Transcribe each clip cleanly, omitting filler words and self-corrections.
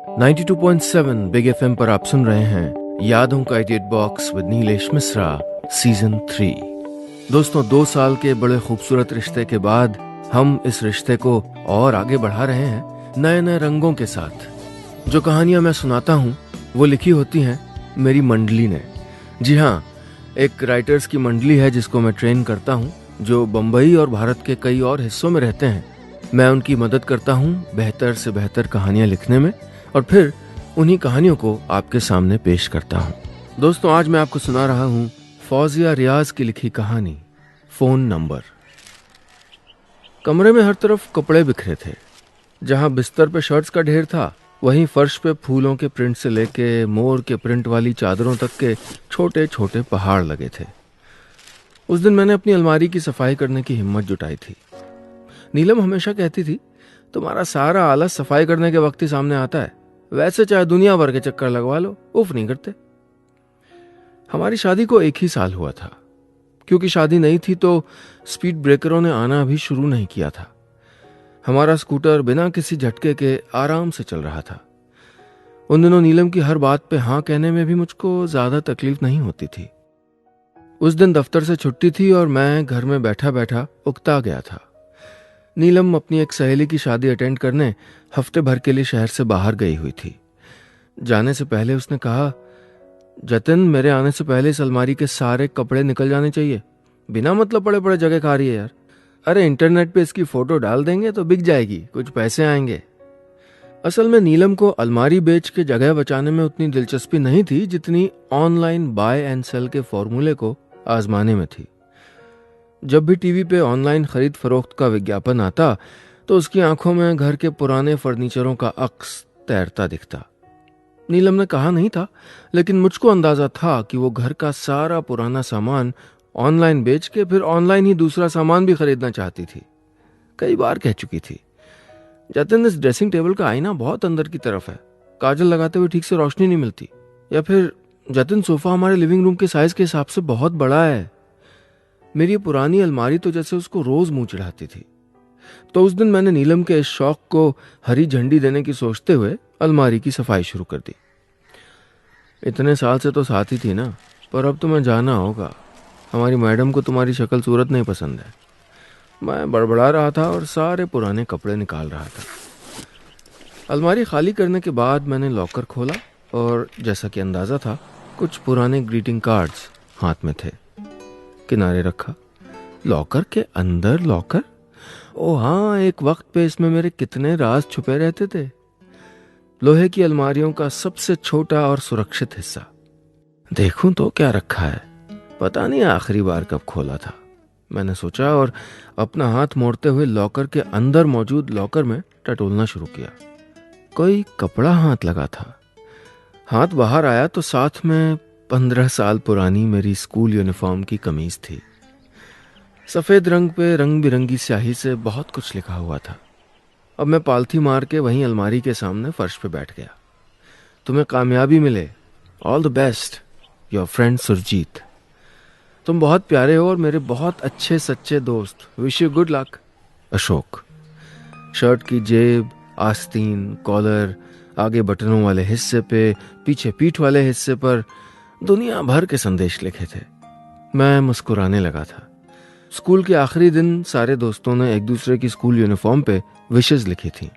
92.7 big FM पर आप सुन रहे हैं यादों का edit box with Nilesh Mishra season 3। दोस्तों, 2 साल के बड़े खूबसूरत रिश्ते के बाद हम इस रिश्ते को और आगे बढ़ा रहे हैं नए नए रंगों के साथ। जो कहानियां मैं सुनाता हूँ वो लिखी होती हैं मेरी मंडली ने। जी हाँ, एक राइटर्स की मंडली है जिसको मैं ट्रेन करता हूँ, जो बम्बई और भारत के कई और हिस्सों में रहते हैं। मैं उनकी मदद करता हूँ बेहतर से बेहतर कहानियां लिखने में और फिर उन्हीं कहानियों को आपके सामने पेश करता हूँ। दोस्तों, आज मैं आपको सुना रहा हूँ फौजिया रियाज की लिखी कहानी फोन नंबर। कमरे में हर तरफ कपड़े बिखरे थे। जहाँ बिस्तर पे शर्ट्स का ढेर था, वहीं फर्श पे फूलों के प्रिंट से लेके मोर के प्रिंट वाली चादरों तक के छोटे छोटे पहाड़ लगे थे। उस दिन मैंने अपनी अलमारी की सफाई करने की हिम्मत जुटाई थी। नीलम हमेशा कहती थी, तुम्हारा सारा आलस सफाई करने के वक्त ही सामने आता है, वैसे चाहे दुनिया भर के चक्कर लगवा लो, उफ नहीं करते। हमारी शादी को 1 ही साल हुआ था। क्योंकि शादी नहीं थी तो स्पीड ब्रेकरों ने आना अभी शुरू नहीं किया था। हमारा स्कूटर बिना किसी झटके के आराम से चल रहा था। उन दिनों नीलम की हर बात पे हाँ कहने में भी मुझको ज्यादा तकलीफ नहीं होती थी। उस दिन दफ्तर से छुट्टी थी और मैं घर में बैठा बैठा उकता गया था। नीलम अपनी एक सहेली की शादी अटेंड करने हफ्ते भर के लिए शहर से बाहर गई हुई थी। जाने से पहले उसने कहा, जतिन, मेरे आने से पहले इस अलमारी के सारे कपड़े निकल जाने चाहिए। बिना मतलब पड़े पड़े जगह खा रही है यार। अरे इंटरनेट पे इसकी फोटो डाल देंगे तो बिक जाएगी, कुछ पैसे आएंगे। असल में नीलम को अलमारी बेच के जगह बचाने में उतनी दिलचस्पी नहीं थी जितनी ऑनलाइन बाय एंड सेल के फॉर्मूले को आजमाने में थी। जब भी टीवी पे ऑनलाइन खरीद फरोख्त का विज्ञापन आता तो उसकी आंखों में घर के पुराने फर्नीचरों का अक्स तैरता दिखता। नीलम ने कहा नहीं था, लेकिन मुझको अंदाजा था कि वो घर का सारा पुराना सामान ऑनलाइन बेच के फिर ऑनलाइन ही दूसरा सामान भी खरीदना चाहती थी। कई बार कह चुकी थी, जतिन, इस ड्रेसिंग टेबल का आईना बहुत अंदर की तरफ है, काजल लगाते हुए ठीक से रोशनी नहीं मिलती। या फिर, जतिन, सोफा हमारे लिविंग रूम के साइज के हिसाब से बहुत बड़ा है। मेरी पुरानी अलमारी तो जैसे उसको रोज मुंह चढ़ाती थी। तो उस दिन मैंने नीलम के इस शौक को हरी झंडी देने की सोचते हुए अलमारी की सफाई शुरू कर दी। इतने साल से तो साथ ही थी ना, पर अब तुम्हें जाना होगा। हमारी मैडम को तुम्हारी शक्ल सूरत नहीं पसंद है। मैं बड़बड़ा रहा था और सारे पुराने कपड़े निकाल रहा था। अलमारी खाली करने के बाद मैंने लॉकर खोला और जैसा कि अंदाजा था, कुछ पुराने ग्रीटिंग कार्ड्स हाथ में थे। किनारे रखा। लॉकर के अंदर लॉकर? ओ हाँ, एक वक्त पे इसमें मेरे कितने राज छुपे रहते थे। लोहे की अलमारियों का सबसे छोटा और सुरक्षित हिस्सा। देखूं तो क्या रखा है, पता नहीं आखिरी बार कब खोला था, मैंने सोचा और अपना हाथ मोड़ते हुए लॉकर के अंदर मौजूद लॉकर में टटोलना शुरू किया। कोई कपड़ा हाथ लगा था। हाथ बाहर आया तो साथ में 15 साल पुरानी मेरी स्कूल यूनिफॉर्म की कमीज थी। सफेद रंग पे रंग बिरंगी स्याही से बहुत कुछ लिखा हुआ था। अब मैं पालथी मार के वहीं अलमारी के सामने फर्श पे बैठ गया। तुम्हें कामयाबी मिले, all the best, your friend Surjit. तुम बहुत प्यारे हो और मेरे बहुत अच्छे सच्चे दोस्त, wish you good luck, Ashok. Shirt की जेब, आस्तीन, कॉलर, आगे बटनों वाले हिस्से पे, पीछे पीठ वाले हिस्से पर दुनिया भर के संदेश लिखे थे। मैं मुस्कुराने लगा था। स्कूल के आखिरी दिन सारे दोस्तों ने एक दूसरे की स्कूल यूनिफॉर्म पे विशेस लिखी थी।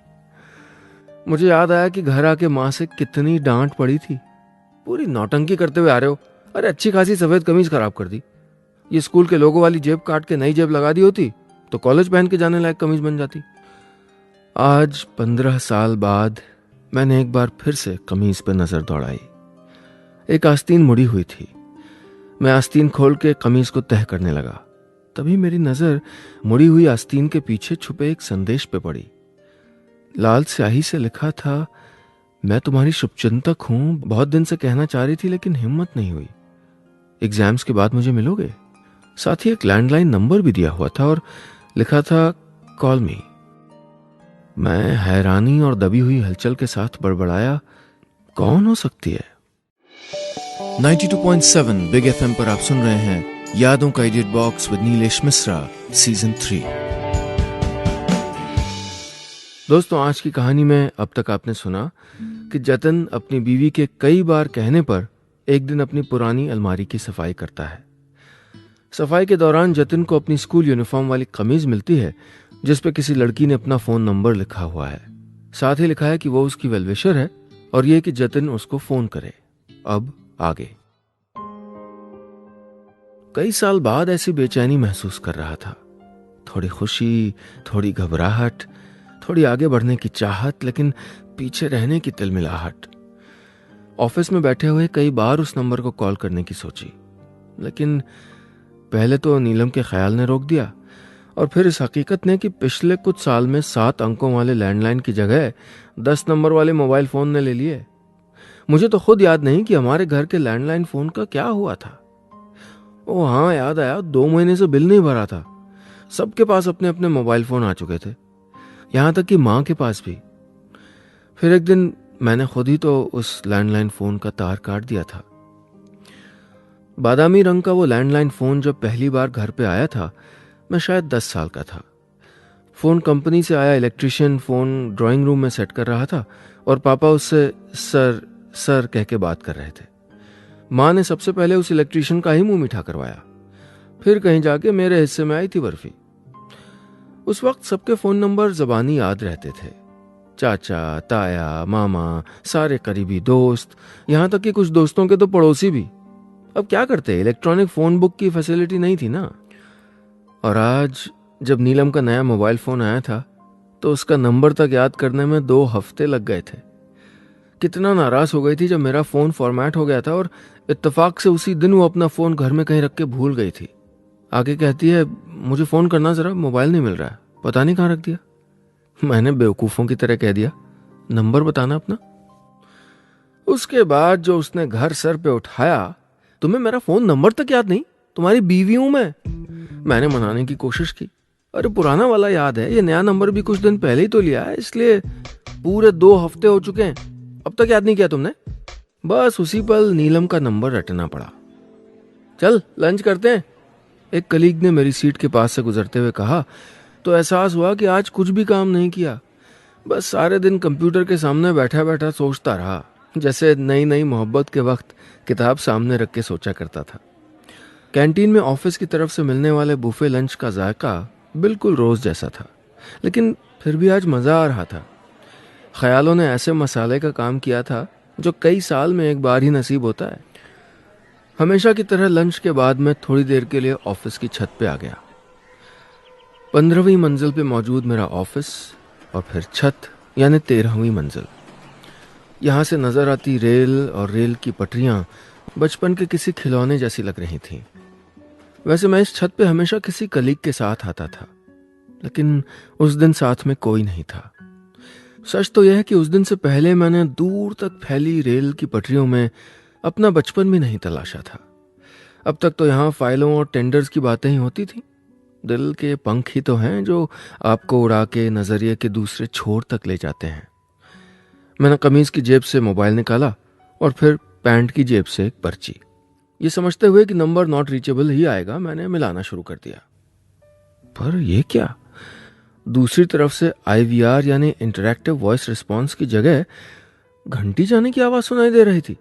मुझे याद आया कि घर आके माँ से कितनी डांट पड़ी थी। पूरी नौटंकी करते हुए आ रहे हो। अरे अच्छी खासी सफेद कमीज खराब कर दी। ये स्कूल के लोगों वाली जेब काट के नई जेब लगा दी होती तो कॉलेज पहन के जाने लायक कमीज बन जाती। आज 15 साल बाद मैंने एक बार फिर से कमीज पे नजर दौड़ाई। एक आस्तीन मुड़ी हुई थी। मैं आस्तीन खोल के कमीज को तह करने लगा। तभी मेरी नजर मुड़ी हुई आस्तीन के पीछे छुपे एक संदेश पे पड़ी। लाल स्याही से लिखा था, मैं तुम्हारी शुभचिंतक हूं, बहुत दिन से कहना चाह रही थी लेकिन हिम्मत नहीं हुई। एग्जाम्स के बाद मुझे मिलोगे? साथ ही एक लैंडलाइन नंबर भी दिया हुआ था और लिखा था, कॉल मी। मैं हैरानी और दबी हुई हलचल के साथ बड़बड़ाया, कौन हो सकती है? 92.7 बिग एफएम पर आप सुन रहे हैं यादों का edit box with Nilesh Mishra season 3। दोस्तों, आज की कहानी में अब तक आपने सुना कि जतिन अपनी बीवी के कई बार कहने पर एक दिन अपनी पुरानी अलमारी की सफाई करता है। सफाई के दौरान जतिन को अपनी स्कूल यूनिफॉर्म वाली कमीज मिलती है जिस पे किसी लड़की ने अपना फोन नंबर लिखा हुआ है। साथ ही लिखा है कि वो उसकी वेलविशर है और ये कि जतिन उसको फोन करे। अब आगे। कई साल बाद ऐसी बेचैनी महसूस कर रहा था। थोड़ी खुशी, थोड़ी घबराहट, थोड़ी आगे बढ़ने की चाहत, लेकिन पीछे रहने की तिलमिलाहट। ऑफिस में बैठे हुए कई बार उस नंबर को कॉल करने की सोची, लेकिन पहले तो नीलम के ख्याल ने रोक दिया और फिर इस हकीकत ने कि पिछले कुछ साल में 7 अंकों वाले लैंडलाइन की जगह 10 नंबर वाले मोबाइल फोन ने ले लिए। मुझे तो खुद याद नहीं कि हमारे घर के लैंडलाइन फोन का क्या हुआ था। ओ हाँ, याद आया, 2 महीने से बिल नहीं भरा था। सबके पास अपने अपने मोबाइल फोन आ चुके थे, यहां तक कि मां के पास भी। फिर एक दिन मैंने खुद ही तो उस लैंडलाइन फोन का तार काट दिया था। बादामी रंग का वो लैंडलाइन फोन जब पहली बार घर पे आया था, मैं शायद 10 साल का था। फोन कंपनी से आया इलेक्ट्रिशियन फोन ड्राइंग रूम में सेट कर रहा था और पापा उससे सर सर कह के बात कर रहे थे। माँ ने सबसे पहले उस इलेक्ट्रिशियन का ही मुंह मीठा करवाया, फिर कहीं जाके मेरे हिस्से में आई थी बर्फी। उस वक्त सबके फोन नंबर जबानी याद रहते थे। चाचा, ताया, मामा, सारे करीबी दोस्त, यहां तक कि कुछ दोस्तों के तो पड़ोसी भी। अब क्या करते, इलेक्ट्रॉनिक फोन बुक की फैसिलिटी नहीं थी ना। और आज जब नीलम का नया मोबाइल फोन आया था तो उसका नंबर तक याद करने में 2 हफ्ते लग गए थे। कितना नाराज हो गई थी जब मेरा फोन फॉर्मेट हो गया था और इत्तेफाक से उसी दिन वो अपना फोन घर में कहीं रख के भूल गई थी। आगे कहती है, मुझे फोन करना जरा, मोबाइल नहीं मिल रहा है, पता नहीं कहाँ रख दिया। मैंने बेवकूफों की तरह कह दिया, नंबर बताना अपना। उसके बाद जो उसने घर सर पे उठाया, तुम्हें मेरा फोन नंबर तक याद नहीं, तुम्हारी बीवी हूं मैं। मैंने मनाने की कोशिश की, अरे पुराना वाला याद है, ये नया नंबर भी कुछ दिन पहले ही तो लिया है, इसलिए पूरे 2 हफ्ते हो चुके हैं, अब तक याद नहीं किया तुमने। बस उसी पल नीलम का नंबर रटना पड़ा। चल लंच करते हैं, एक कलीग ने मेरी सीट के पास से गुजरते हुए कहा तो एहसास हुआ कि आज कुछ भी काम नहीं किया। बस सारे दिन कंप्यूटर के सामने बैठा बैठा सोचता रहा, जैसे नई नई मोहब्बत के वक्त किताब सामने रख के सोचा करता था। कैंटीन में ऑफिस की तरफ से मिलने वाले बुफे लंच का जायका बिल्कुल रोज जैसा था, लेकिन फिर भी आज मजा आ रहा था। ख्यालों ने ऐसे मसाले का काम किया था जो कई साल में एक बार ही नसीब होता है। हमेशा की तरह लंच के बाद मैं थोड़ी देर के लिए ऑफिस की छत पे आ गया। 15वीं मंजिल पे मौजूद मेरा ऑफिस और फिर छत यानी 13वीं मंजिल। यहां से नजर आती रेल और रेल की पटरियां बचपन के किसी खिलौने जैसी लग रही थीं। वैसे मैं इस छत पे हमेशा किसी कलीग के साथ आता था, लेकिन उस दिन साथ में कोई नहीं था। सच तो यह है कि उस दिन से पहले मैंने दूर तक फैली रेल की पटरियों में अपना बचपन भी नहीं तलाशा था। अब तक तो यहाँ फाइलों और टेंडर्स की बातें ही होती थी। दिल के पंख ही तो हैं जो आपको उड़ा के नजरिए के दूसरे छोर तक ले जाते हैं। मैंने कमीज की जेब से मोबाइल निकाला और फिर पैंट की जेब से एक पर्ची। ये समझते हुए कि नंबर नॉट रीचेबल ही आएगा, मैंने मिलाना शुरू कर दिया। पर यह क्या, दूसरी तरफ से IVR यानी इंटरैक्टिव वॉइस रिस्पॉन्स की जगह घंटी जाने की आवाज सुनाई दे रही थी।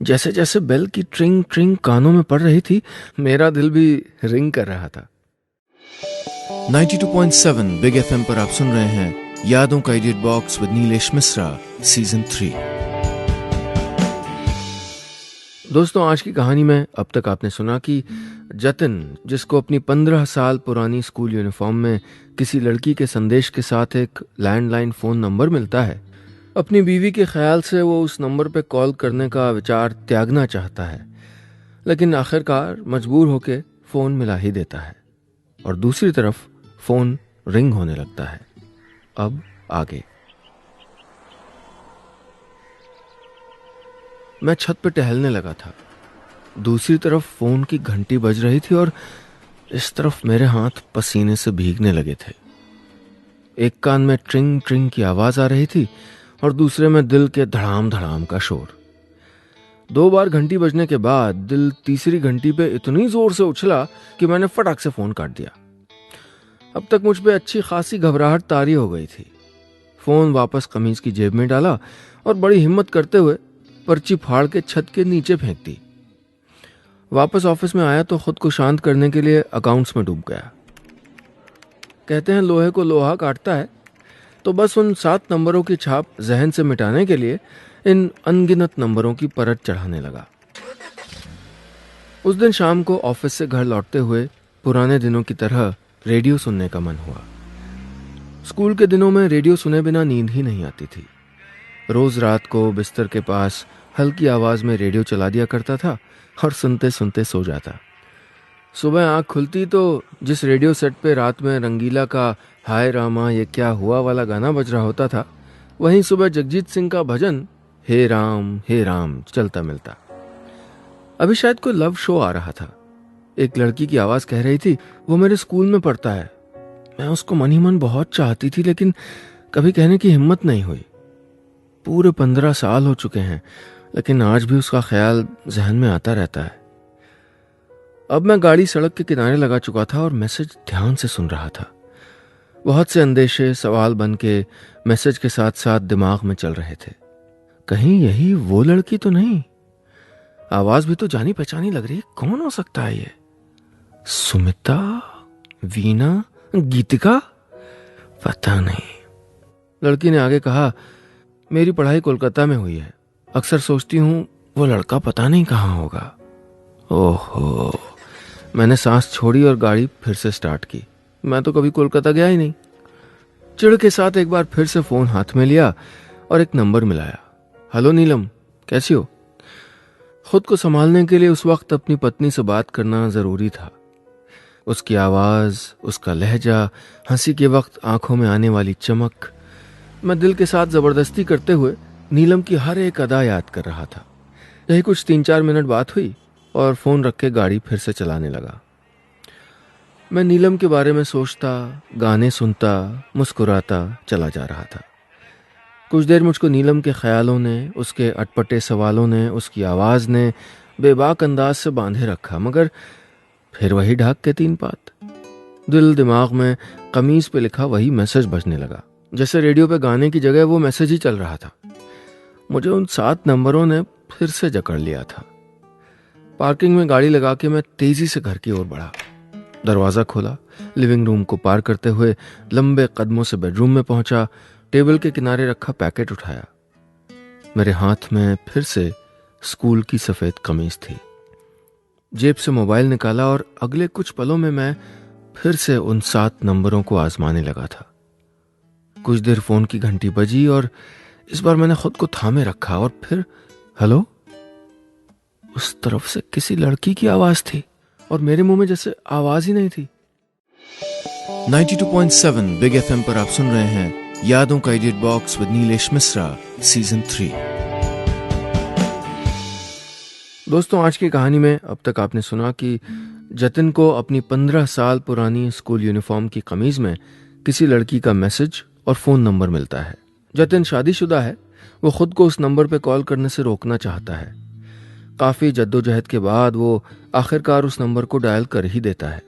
जैसे जैसे बेल की ट्रिंग ट्रिंग कानों में पड़ रही थी, मेरा दिल भी रिंग कर रहा था। 92.7 बिग FM पर आप सुन रहे हैं यादों का edit box with Nilesh Mishra season 3। दोस्तों, आज की कहानी में अब तक आपने सुना कि जतिन, जिसको अपनी 15 साल पुरानी स्कूल यूनिफॉर्म में किसी लड़की के संदेश के साथ एक लैंडलाइन फोन नंबर मिलता है, अपनी बीवी के ख्याल से वो उस नंबर पे कॉल करने का विचार त्यागना चाहता है, लेकिन आखिरकार मजबूर होके फोन मिला ही देता है और दूसरी तरफ फोन रिंग होने लगता है। अब आगे। मैं छत पे टहलने लगा था। दूसरी तरफ फोन की घंटी बज रही थी और इस तरफ मेरे हाथ पसीने से भीगने लगे थे। एक कान में ट्रिंग ट्रिंग की आवाज आ रही थी और दूसरे में दिल के धड़ाम धड़ाम का शोर। 2 बार घंटी बजने के बाद दिल तीसरी घंटी पे इतनी जोर से उछला कि मैंने फटाक से फोन काट दिया। अब तक मुझ पे अच्छी खासी घबराहट तारी हो गई थी। फोन वापस कमीज की जेब में डाला और बड़ी हिम्मत करते हुए पर्ची फाड़ के छत के नीचे फेंक दी। वापस ऑफिस में आया तो खुद को शांत करने के लिए अकाउंट्स में डूब गया। कहते हैं लोहे को लोहा काटता है, तो बस उन 7 नंबरों की छाप जहन से मिटाने के लिए इन अनगिनत नंबरों की परत चढ़ाने लगा। उस दिन शाम को ऑफिस से घर लौटते हुए पुराने दिनों की तरह रेडियो सुनने का मन हुआ। स्कूल के दिनों में रेडियो सुने बिना नींद ही नहीं आती थी। रोज रात को बिस्तर के पास हल्की आवाज में रेडियो चला दिया करता था और सुनते सुनते सो जाता। सुबह आंख खुलती तो जिस रेडियो सेट पे रात में रंगीला का हाय रामा ये क्या हुआ वाला गाना बज रहा होता था, वहीं सुबह जगजीत सिंह का भजन हे राम चलता मिलता। अभी शायद कोई लव शो आ रहा था। एक लड़की की आवाज कह रही थी वो मेरे स्कूल में पढ़ता है। मैं उसको मन ही मन बहुत चाहती थी, लेकिन कभी कहने की हिम्मत नहीं हुई। पूरे 15 साल हो चुके हैं, लेकिन आज भी उसका ख्याल जहन में आता रहता है। अब मैं गाड़ी सड़क के किनारे लगा चुका था और मैसेज ध्यान से सुन रहा था। बहुत से अंदेशे सवाल बन के मैसेज के साथ साथ दिमाग में चल रहे थे। कहीं यही वो लड़की तो नहीं? आवाज भी तो जानी पहचानी लग रही है। कौन हो सकता है ये? सुमिता, वीना, गीतिका? पता नहीं। लड़की ने आगे कहा, मेरी पढ़ाई कोलकाता में हुई है। अक्सर सोचती हूं वो लड़का पता नहीं कहां होगा। ओहो। मैंने सांस छोड़ी और गाड़ी फिर से स्टार्ट की। मैं तो कभी कोलकाता गया ही नहीं। चिढ़ के साथ एक बार फिर से फोन हाथ में लिया और एक नंबर मिलाया। हेलो नीलम, कैसी हो? खुद को संभालने के लिए उस वक्त अपनी पत्नी से बात करना जरूरी था। उसकी आवाज, उसका लहजा, हंसी के वक्त आंखों में आने वाली चमक। मैं दिल के साथ जबरदस्ती करते हुए नीलम की हर एक अदा याद कर रहा था। यही कुछ 3-4 मिनट बात हुई और फोन रख के गाड़ी फिर से चलाने लगा। मैं नीलम के बारे में सोचता, गाने सुनता, मुस्कुराता चला जा रहा था। कुछ देर मुझको नीलम के ख्यालों ने, उसके अटपटे सवालों ने, उसकी आवाज ने बेबाक अंदाज से बांधे रखा, मगर फिर वही ढाक के 3 पात। दिल दिमाग में कमीज पे लिखा वही मैसेज बजने लगा। जैसे रेडियो पे गाने की जगह वो मैसेज ही चल रहा था। मुझे उन 7 नंबरों ने फिर से जकड़ लिया था। पार्किंग में गाड़ी लगा के मैं तेजी से घर की ओर बढ़ा। दरवाजा खोला, लिविंग रूम को पार करते हुए लंबे कदमों से बेडरूम में पहुंचा। टेबल के किनारे रखा पैकेट उठाया। मेरे हाथ में फिर से स्कूल की सफेद कमीज थी। जेब से मोबाइल निकाला और अगले कुछ पलों में मैं फिर से उन 7 नंबरों को आजमाने लगा था। कुछ देर फोन की घंटी बजी और इस बार मैंने खुद को थामे रखा और फिर हेलो। उस तरफ से किसी लड़की की आवाज थी और मेरे मुंह में जैसे आवाज ही नहीं थी। 92.7 बिग एफएम पर आप सुन रहे हैं यादों का edit box with Nilesh Mishra season 3। दोस्तों, आज की कहानी में अब तक आपने सुना कि जतिन को अपनी 15 साल पुरानी स्कूल यूनिफॉर्म की कमीज में किसी लड़की का मैसेज और फोन नंबर मिलता है। जतिन शादीशुदा है। वो खुद को उस नंबर पे कॉल करने से रोकना चाहता है। काफी जद्दोजहद के बाद वो आखिरकार उस नंबर को डायल कर ही देता है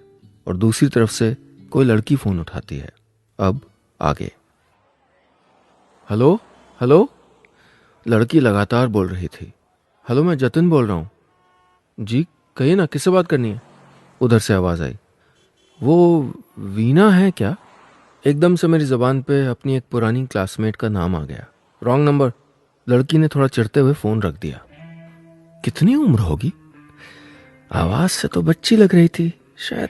और दूसरी तरफ से कोई लड़की फोन उठाती है। अब आगे। Hello hello. लड़की लगातार बोल रही थी। हेलो, मैं जतिन बोल रहा हूं। जी कहिए ना, किससे बात करनी है? उधर से आवाज आई। वो वीना है क्या? एकदम से मेरी जबान पे अपनी एक पुरानी क्लासमेट का नाम आ गया। Wrong number. लड़की ने थोड़ा चिढ़ते हुए फोन रख दिया। कितनी उम्र होगी? आवाज से तो बच्ची लग रही थी। शायद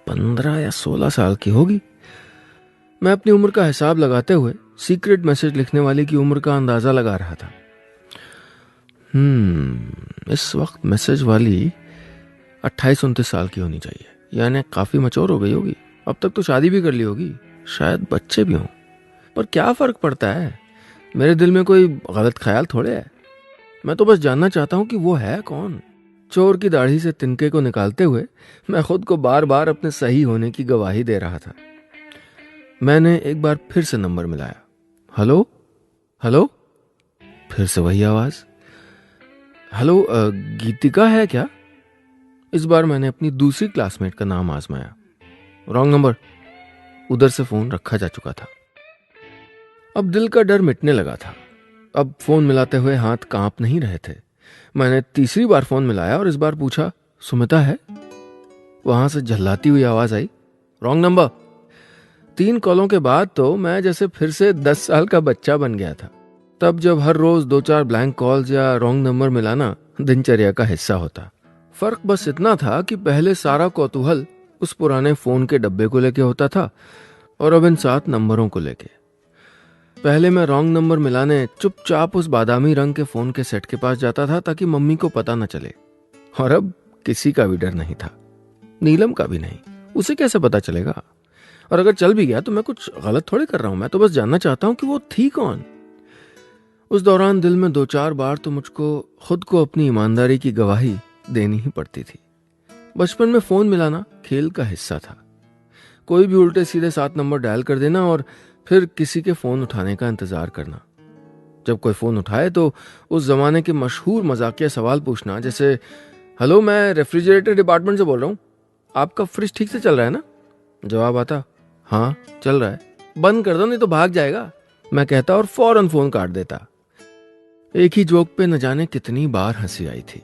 15 या 16 साल की होगी। मैं अपनी उम्र का हिसाब लगाते हुए सीक्रेट मैसेज लिखने वाले की उम्र का अंदाजा लगा रहा था। इस वक्त मैसेज वाली 28-29 साल की होनी चाहिए, यानी काफी मैच्योर हो गई होगी। अब तक तो शादी भी कर ली होगी, शायद बच्चे भी हों। पर क्या फर्क पड़ता है? मेरे दिल में कोई गलत ख्याल थोड़े है। मैं तो बस जानना चाहता हूं कि वो है कौन। चोर की दाढ़ी से तिनके को निकालते हुए मैं खुद को बार बार अपने सही होने की गवाही दे रहा था। मैंने एक बार फिर से नंबर मिलाया। Hello hello. फिर से वही आवाज। हेलो, गीतिका है क्या? इस बार मैंने अपनी दूसरी क्लासमेट का नाम आजमाया। Wrong number. उधर से फोन रखा जा चुका था। अब दिल का डर मिटने लगा था। अब फोन मिलाते हुए हाथ कांप नहीं रहे थे। मैंने तीसरी बार फोन मिलाया और इस बार पूछा, सुमिता है? वहां से झल्लाती हुई आवाज आई, रॉन्ग नंबर। 3 कॉलों के बाद तो मैं जैसे फिर से 10 साल का बच्चा बन गया था। तब जब हर रोज 2-4 ब्लैंक कॉल्स या रॉन्ग नंबर मिलाना दिनचर्या का हिस्सा होता। फर्क बस इतना था कि पहले सारा कौतूहल उस पुराने फोन के डब्बे को लेके होता था और अब इन 7 नंबरों को लेके। पहले मैं रॉन्ग नंबर मिलाने चुपचाप उस बादामी रंग के फोन के सेट के पास जाता था ताकि मम्मी को पता न चले, और अब किसी का भी डर नहीं था, नीलम का भी नहीं। उसे कैसे पता चलेगा? और अगर चल भी गया तो मैं कुछ गलत थोड़ी कर रहा हूं, मैं तो बस जानना चाहता हूं कि वो थी कौन। उस दौरान दिल में 2-4 बार तो मुझको खुद को अपनी ईमानदारी की गवाही देनी ही पड़ती थी। बचपन में फोन मिलाना खेल का हिस्सा था। कोई भी उल्टे सीधे 7 नंबर डायल कर देना और फिर किसी के फोन उठाने का इंतजार करना। जब कोई फोन उठाए तो उस जमाने के मशहूर मजाकिया सवाल पूछना, जैसे हेलो, मैं रेफ्रिजरेटर डिपार्टमेंट से बोल रहा हूँ, आपका फ्रिज ठीक से चल रहा है ना? जवाब आता, हाँ चल रहा है, बंद कर दो नहीं तो भाग जाएगा, मैं कहता और फौरन फोन काट देता। एक ही जोक पे न जाने कितनी बार हंसी आई थी।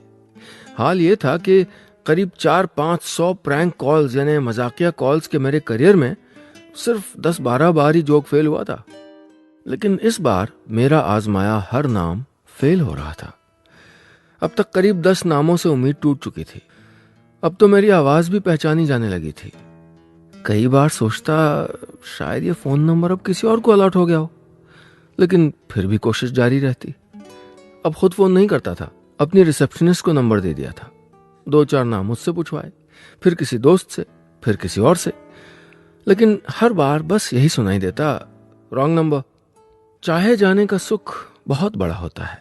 हाल ये था कि करीब 400-500 प्रैंक कॉल्स यानी मजाकिया कॉल्स के मेरे करियर में सिर्फ 10-12 बार ही जोक फेल हुआ था। लेकिन इस बार मेरा आजमाया हर नाम फेल हो रहा था। अब तक करीब 10 नामों से उम्मीद टूट चुकी थी। अब तो मेरी आवाज भी पहचानी जाने लगी थी। कई बार सोचता शायद ये फोन नंबर अब किसी और को अलॉट हो गया हो, लेकिन फिर भी कोशिश जारी रहती। अब खुद फोन नहीं करता था, अपनी रिसेप्शनिस्ट को नंबर दे दिया था। 2-4 नाम उससे पूछवाए, फिर किसी दोस्त से, फिर किसी और से, लेकिन हर बार बस यही सुनाई देता, रॉन्ग नंबर। चाहे जाने का सुख बहुत बड़ा होता है।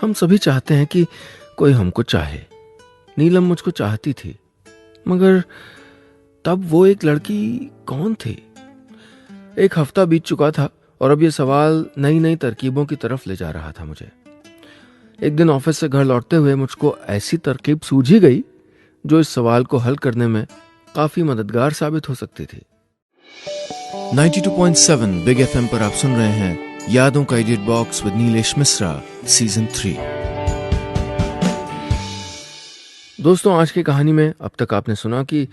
हम सभी चाहते हैं कि कोई हमको चाहे। नीलम मुझको चाहती थी, मगर तब वो एक लड़की कौन थी? 1 हफ्ता बीत चुका था और अब ये सवाल नई नई तरकीबों की तरफ ले जा रहा था मुझे। एक दिन ऑफिस से घर लौटते हुए मुझको ऐसी तरकीब सूझी गई जो इस सवाल को हल करने में काफी मददगार साबित हो सकती थी। 92.7 बिग एफएम पर आप सुन रहे हैं यादों का edit box with Nilesh Mishra, season 3। दोस्तों, आज की कहानी में अब तक आपने सुना कि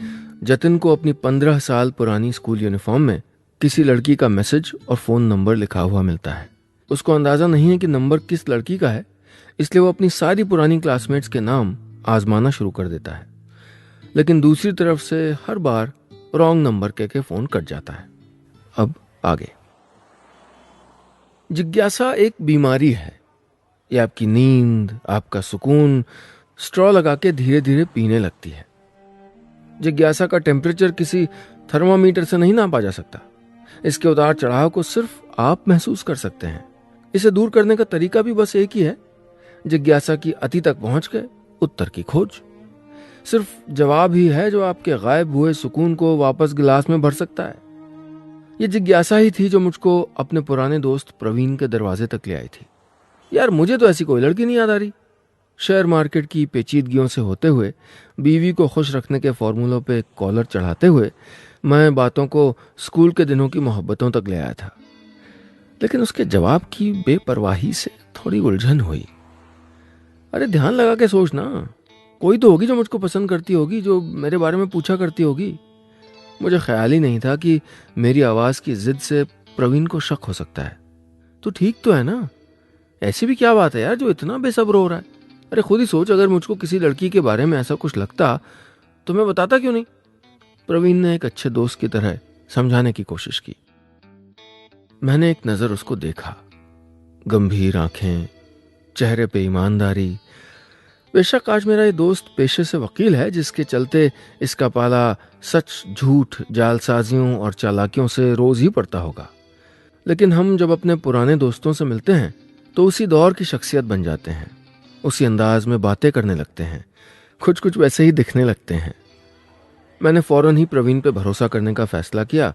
जतिन को अपनी 15 साल पुरानी स्कूल यूनिफॉर्म में किसी लड़की का मैसेज और फोन नंबर लिखा हुआ मिलता है। उसको अंदाजा नहीं है कि नंबर किस लड़की का है, इसलिए वो अपनी सारी पुरानी क्लासमेट्स के नाम आजमाना शुरू कर देता है। लेकिन दूसरी तरफ से हर बार रॉन्ग नंबर के फोन कट जाता है। अब आगे। जिज्ञासा एक बीमारी है। ये आपकी नींद, आपका सुकून स्ट्रॉ लगा के धीरे धीरे पीने लगती है। जिज्ञासा का टेम्परेचर किसी थर्मामीटर से नहीं नापा जा सकता। इसके उतार चढ़ाव को सिर्फ आप महसूस कर सकते हैं। इसे दूर करने का तरीका भी बस एक ही है, जिज्ञासा की अति तक पहुंच के उत्तर की खोज। सिर्फ जवाब ही है जो आपके गायब हुए सुकून को वापस गिलास में भर सकता है। ये जिज्ञासा ही थी जो मुझको अपने पुराने दोस्त प्रवीण के दरवाजे तक ले आई थी। यार, मुझे तो ऐसी कोई लड़की नहीं याद आ रही। शेयर मार्केट की पेचीदगियों से होते हुए, बीवी को खुश रखने के फॉर्मूलों पे कॉलर चढ़ाते हुए मैं बातों को स्कूल के दिनों की मोहब्बतों तक ले आया था। लेकिन उसके जवाब की बेपरवाही से थोड़ी उलझन हुई। अरे ध्यान लगा के सोच ना, कोई तो होगी जो मुझको पसंद करती होगी, जो मेरे बारे में पूछा करती होगी। मुझे ख्याल ही नहीं था कि मेरी आवाज की जिद से प्रवीण को शक हो सकता है। तो ठीक तो है ना? ऐसी भी क्या बात है यार जो इतना बेसब्र हो रहा है? अरे खुद ही सोच, अगर मुझको किसी लड़की के बारे में ऐसा कुछ लगता तो मैं बताता क्यों नहीं? प्रवीण ने एक अच्छे दोस्त की तरह समझाने की कोशिश की। मैंने एक नजर उसको देखा। गंभीर आंखें, चेहरे पे ईमानदारी। बेशक आज मेरा ये दोस्त पेशे से वकील है, जिसके चलते इसका पाला सच, झूठ, जालसाजियों और चालाकियों से रोज ही पड़ता होगा। लेकिन हम जब अपने पुराने दोस्तों से मिलते हैं तो उसी दौर की शख्सियत बन जाते हैं, उसी अंदाज में बातें करने लगते हैं, कुछ वैसे ही दिखने लगते हैं। मैंने फौरन ही प्रवीण पे भरोसा करने का फैसला किया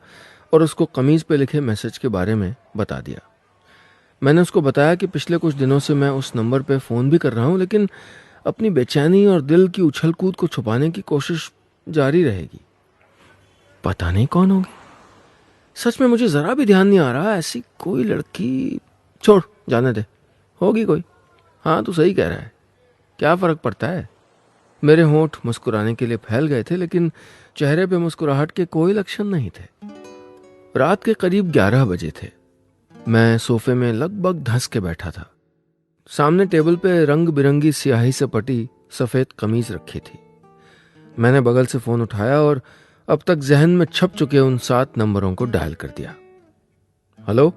और उसको कमीज पे लिखे मैसेज के बारे में बता दिया। मैंने उसको बताया कि पिछले कुछ दिनों से मैं उस नंबर पे फोन भी कर रहा हूं, लेकिन अपनी बेचैनी और दिल की उछल कूद को छुपाने की कोशिश जारी रहेगी। पता नहीं कौन होगी। सच में मुझे जरा भी ध्यान नहीं आ रहा। ऐसी कोई लड़की, छोड़, जाने दे। होगी कोई। हाँ तू सही कह रहा है, क्या फ़र्क पड़ता है। मेरे होंठ मुस्कुराने के लिए फैल गए थे, लेकिन चेहरे पे मुस्कुराहट के कोई लक्षण नहीं थे। रात के करीब 11 बजे थे। मैं सोफे में लगभग धंस के बैठा था। सामने टेबल पे रंग बिरंगी स्याही से पटी सफ़ेद कमीज रखी थी। मैंने बगल से फ़ोन उठाया और अब तक जहन में छप चुके उन 7 नंबरों को डायल कर दिया। हेलो।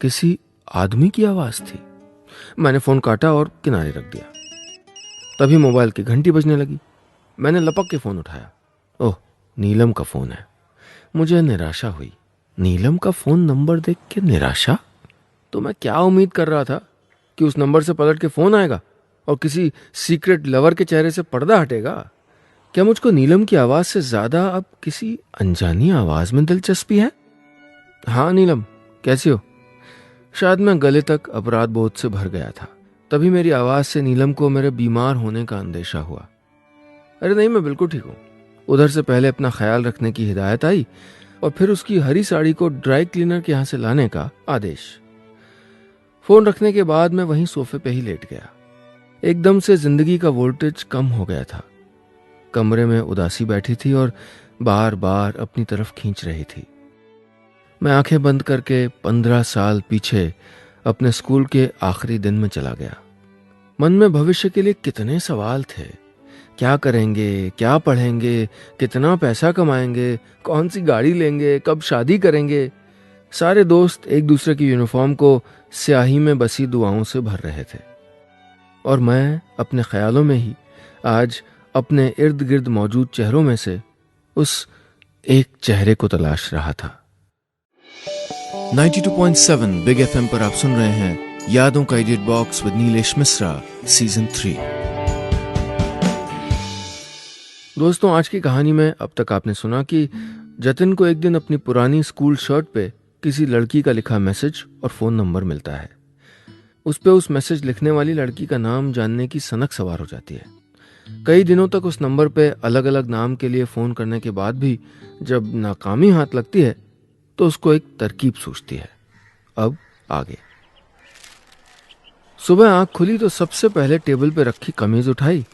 किसी आदमी की आवाज़ थी। मैंने फ़ोन काटा और किनारे रख दिया। तभी मोबाइल की घंटी बजने लगी। मैंने लपक के फ़ोन उठाया। ओह, नीलम का फ़ोन है। मुझे निराशा हुई। नीलम का फ़ोन नंबर देख के निराशा? तो मैं क्या उम्मीद कर रहा था कि उस नंबर से पलट के फ़ोन आएगा और किसी सीक्रेट लवर के चेहरे से पर्दा हटेगा? क्या मुझको नीलम की आवाज़ से ज़्यादा अब किसी अनजानी आवाज़ में दिलचस्पी है? हाँ नीलम, कैसी हो? शायद मैं गले तक अपराध बोध से भर गया था। तभी मेरी आवाज़ से नीलम को मेरे बीमार होने का अंदेशा हुआ। अरे नहीं, मैं बिल्कुल ठीक हूँ। उधर से पहले अपना ख्याल रखने की हिदायत आई और फिर उसकी हरी साड़ी को ड्राई क्लीनर के यहाँ से लाने का आदेश। फ़ोन रखने के बाद मैं वहीं सोफे पे ही लेट गया। एकदम से जिंदगी का वोल्टेज कम हो गया था। कमरे में उदासी बैठी थी और बार बार अपनी तरफ खींच रही थी। मैं आंखें बंद करके 15 साल पीछे अपने स्कूल के आखिरी दिन में चला गया। मन में भविष्य के लिए कितने सवाल थे। क्या करेंगे, क्या पढ़ेंगे, कितना पैसा कमाएंगे, कौन सी गाड़ी लेंगे, कब शादी करेंगे। सारे दोस्त एक दूसरे की यूनिफॉर्म को स्याही में बसी दुआओं से भर रहे थे और मैं अपने ख्यालों में ही आज अपने इर्द गिर्द मौजूद चेहरों में से उस एक चेहरे को तलाश रहा था। 92.7 बिग एफएम पर आप सुन रहे हैं यादों का edit box with Nilesh Mishra season 3। दोस्तों, आज की कहानी में अब तक आपने सुना कि जतिन को एक दिन अपनी पुरानी स्कूल शर्ट पे किसी लड़की का लिखा मैसेज और फ़ोन नंबर मिलता है। उस पे उस मैसेज लिखने वाली लड़की का नाम जानने की सनक सवार हो जाती है। कई दिनों तक उस नंबर पे अलग अलग नाम के लिए फ़ोन करने के बाद भी जब नाकामी हाथ लगती है तो उसको एक तरकीब सूझती है। अब आगे। सुबह आंख खुली तो सबसे पहले टेबल पे रखी कमीज उठाई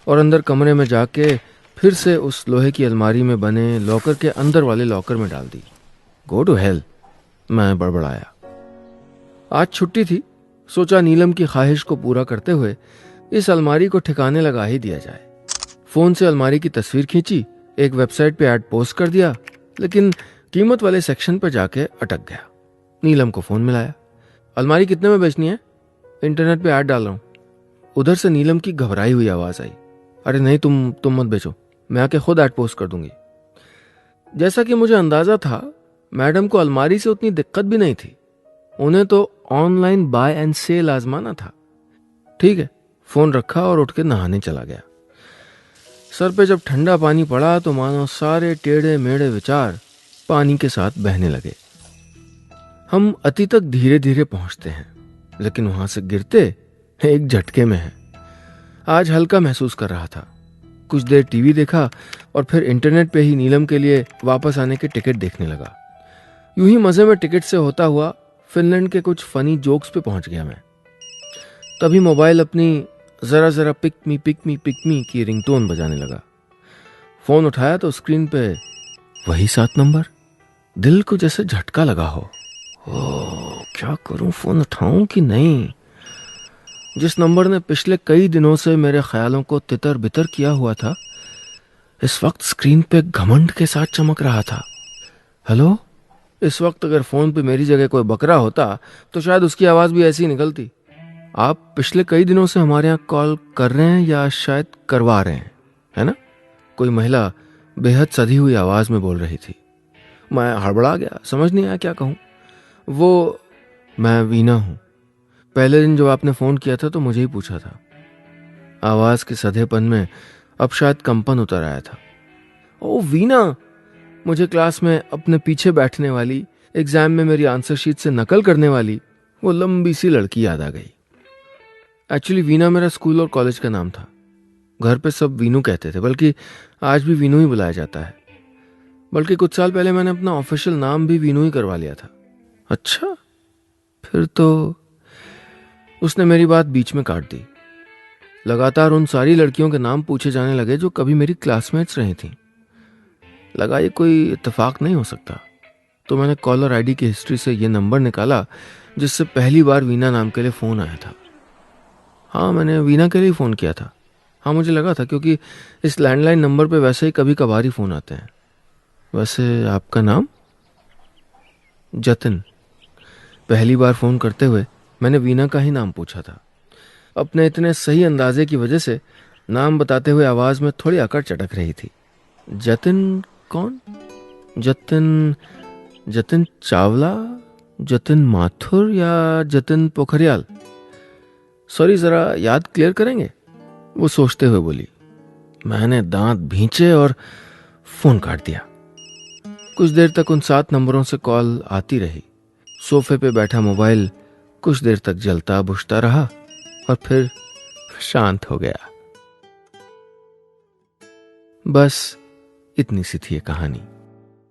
और अंदर कमरे में जाके फिर से उस लोहे की अलमारी में बने लॉकर के अंदर वाले लॉकर में डाल दी। गो टू हेल, मैं बड़बड़ाया। आज छुट्टी थी, सोचा नीलम की ख्वाहिश को पूरा करते हुए इस अलमारी को ठिकाने लगा ही दिया जाए। फोन से अलमारी की तस्वीर खींची, एक वेबसाइट पे ऐड पोस्ट कर दिया, लेकिन कीमत वाले सेक्शन पर जाके अटक गया। नीलम को फोन मिलाया। अलमारी कितने में बेचनी है? इंटरनेट पे ऐड डाल रहा हूँ। उधर से नीलम की घबराई हुई आवाज आई। अरे नहीं, तुम मत बेचो, मैं आके खुद ऐड पोस्ट कर दूंगी। जैसा कि मुझे अंदाजा था, मैडम को अलमारी से उतनी दिक्कत भी नहीं थी। उन्हें तो ऑनलाइन बाय एंड सेल आजमाना था। ठीक है, फोन रखा और उठ के नहाने चला गया। सर पे जब ठंडा पानी पड़ा तो मानो सारे टेढ़े मेढ़े विचार पानी के साथ बहने लगे। हम अति तक धीरे धीरे पहुंचते हैं, लेकिन वहां से गिरते एक झटके में है। आज हल्का महसूस कर रहा था। कुछ देर टीवी देखा और फिर इंटरनेट पे ही नीलम के लिए वापस आने के टिकट देखने लगा। यूं ही मजे में टिकट से होता हुआ फिनलैंड के कुछ फनी जोक्स पे पहुंच गया मैं। तभी मोबाइल अपनी जरा जरा पिक मी की रिंगटोन बजाने लगा। फोन उठाया तो स्क्रीन पे वही 7 नंबर। दिल को जैसे झटका लगा हो। क्या करूं, फोन उठाऊं कि नहीं? जिस नंबर ने पिछले कई दिनों से मेरे ख्यालों को तितर बितर किया हुआ था, इस वक्त स्क्रीन पे घमंड के साथ चमक रहा था। हेलो। इस वक्त अगर फोन पे मेरी जगह कोई बकरा होता तो शायद उसकी आवाज भी ऐसी निकलती। आप पिछले कई दिनों से हमारे यहाँ कॉल कर रहे हैं या शायद करवा रहे हैं, है ना? कोई महिला बेहद सधी हुई आवाज में बोल रही थी। मैं हड़बड़ा गया, समझ नहीं आया क्या कहूं। मैं वीना हूं। पहले दिन जब आपने फोन किया था तो मुझे ही पूछा था। आवाज के सधेपन में अब शायद कंपन उतर आया था। ओ वीना, मुझे क्लास में अपने पीछे बैठने वाली, एग्जाम में मेरी आंसर शीट से नकल करने वाली वो लंबी सी लड़की याद आ गई। एक्चुअली वीना मेरा स्कूल और कॉलेज का नाम था। घर पे सब वीनू कहते थे, बल्कि आज भी वीनू ही बुलाया जाता है। बल्कि कुछ साल पहले मैंने अपना ऑफिशियल नाम भी वीनू ही करवा लिया था। अच्छा, फिर तो उसने मेरी बात बीच में काट दी। लगातार उन सारी लड़कियों के नाम पूछे जाने लगे जो कभी मेरी क्लासमेट्स रही थीं। लगा ये कोई इत्तेफाक नहीं हो सकता, तो मैंने कॉलर आईडी की हिस्ट्री से ये नंबर निकाला जिससे पहली बार वीना नाम के लिए फ़ोन आया था। हाँ, मैंने वीना के लिए फ़ोन किया था। हाँ, मुझे लगा था, क्योंकि इस लैंडलाइन नंबर पे वैसे ही कभी कभार ही फ़ोन आते हैं। वैसे आपका नाम? जतिन। पहली बार फ़ोन करते हुए मैंने वीना का ही नाम पूछा था। अपने इतने सही अंदाजे की वजह से नाम बताते हुए आवाज़ में थोड़ी अकड़ चटक रही थी। जतिन कौन? जतिन जतिन चावला, जतिन माथुर या जतिन पोखरियाल? सॉरी, ज़रा याद क्लियर करेंगे? वो सोचते हुए बोली। मैंने दांत भींचे और फ़ोन काट दिया। कुछ देर तक उन 7 नंबरों से कॉल आती रही। सोफे पे बैठा मोबाइल कुछ देर तक जलता बुझता रहा और फिर शांत हो गया। बस इतनी सी थी ये कहानी।